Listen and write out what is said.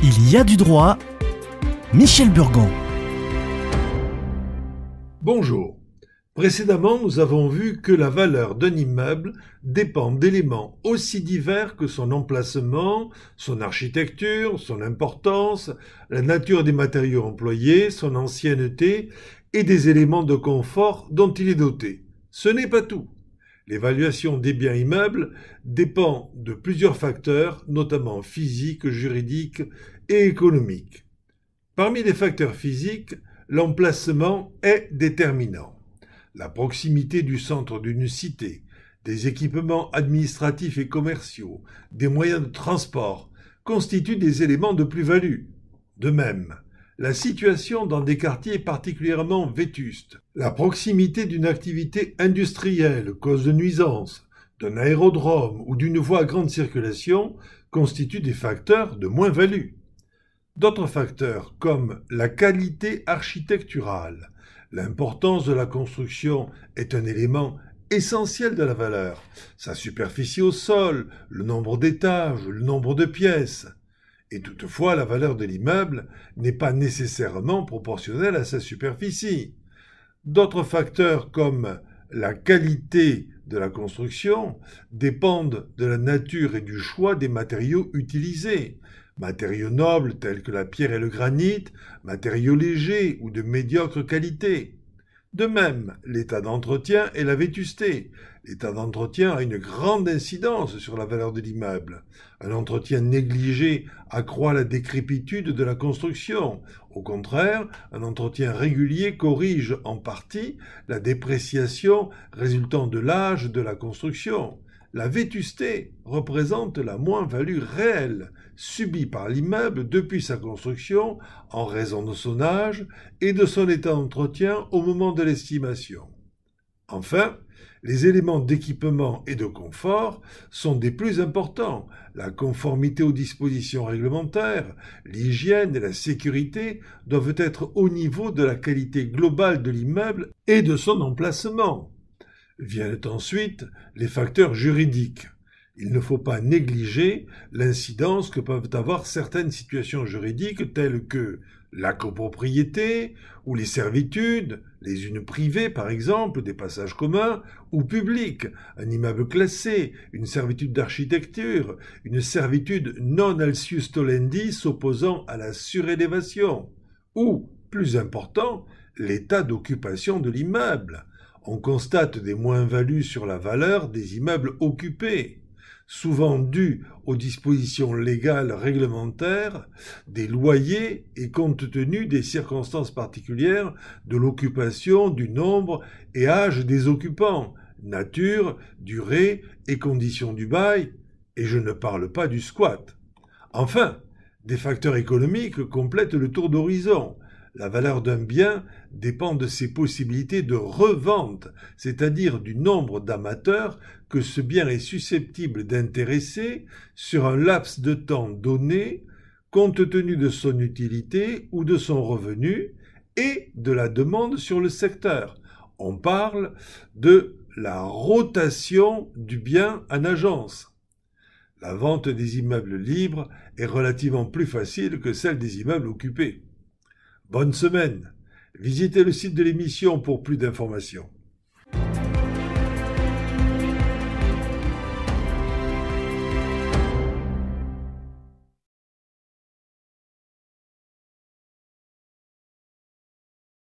Il y a du droit. Michel Burgon. Bonjour. Précédemment, nous avons vu que la valeur d'un immeuble dépend d'éléments aussi divers que son emplacement, son architecture, son importance, la nature des matériaux employés, son ancienneté et des éléments de confort dont il est doté. Ce n'est pas tout. L'évaluation des biens immeubles dépend de plusieurs facteurs, notamment physiques, juridiques et économiques. Parmi les facteurs physiques, l'emplacement est déterminant. La proximité du centre d'une cité, des équipements administratifs et commerciaux, des moyens de transport constituent des éléments de plus-value. De même, la situation dans des quartiers particulièrement vétustes, la proximité d'une activité industrielle cause de nuisances, d'un aérodrome ou d'une voie à grande circulation constituent des facteurs de moins-value. D'autres facteurs comme la qualité architecturale, l'importance de la construction est un élément essentiel de la valeur. Sa superficie au sol, le nombre d'étages, le nombre de pièces. Et toutefois, la valeur de l'immeuble n'est pas nécessairement proportionnelle à sa superficie. D'autres facteurs comme la qualité de la construction dépendent de la nature et du choix des matériaux utilisés. Matériaux nobles tels que la pierre et le granit, matériaux légers ou de médiocre qualité. De même, l'état d'entretien et la vétusté. L'état d'entretien a une grande incidence sur la valeur de l'immeuble. Un entretien négligé accroît la décrépitude de la construction. Au contraire, un entretien régulier corrige en partie la dépréciation résultant de l'âge de la construction. La vétusté représente la moins-value réelle subie par l'immeuble depuis sa construction en raison de son âge et de son état d'entretien au moment de l'estimation. Enfin, les éléments d'équipement et de confort sont des plus importants. La conformité aux dispositions réglementaires, l'hygiène et la sécurité doivent être au niveau de la qualité globale de l'immeuble et de son emplacement. Viennent ensuite les facteurs juridiques. Il ne faut pas négliger l'incidence que peuvent avoir certaines situations juridiques telles que la copropriété ou les servitudes, les unes privées par exemple, des passages communs, ou publiques, un immeuble classé, une servitude d'architecture, une servitude non altius tollendis s'opposant à la surélévation, ou, plus important, l'état d'occupation de l'immeuble. On constate des moins-values sur la valeur des immeubles occupés, souvent dues aux dispositions légales réglementaires, des loyers et compte tenu des circonstances particulières de l'occupation, du nombre et âge des occupants, nature, durée et conditions du bail, et je ne parle pas du squat. Enfin, des facteurs économiques complètent le tour d'horizon. La valeur d'un bien dépend de ses possibilités de revente, c'est-à-dire du nombre d'amateurs que ce bien est susceptible d'intéresser sur un laps de temps donné, compte tenu de son utilité ou de son revenu et de la demande sur le secteur. On parle de la rotation du bien en agence. La vente des immeubles libres est relativement plus facile que celle des immeubles occupés. Bonne semaine. Visitez le site de l'émission pour plus d'informations.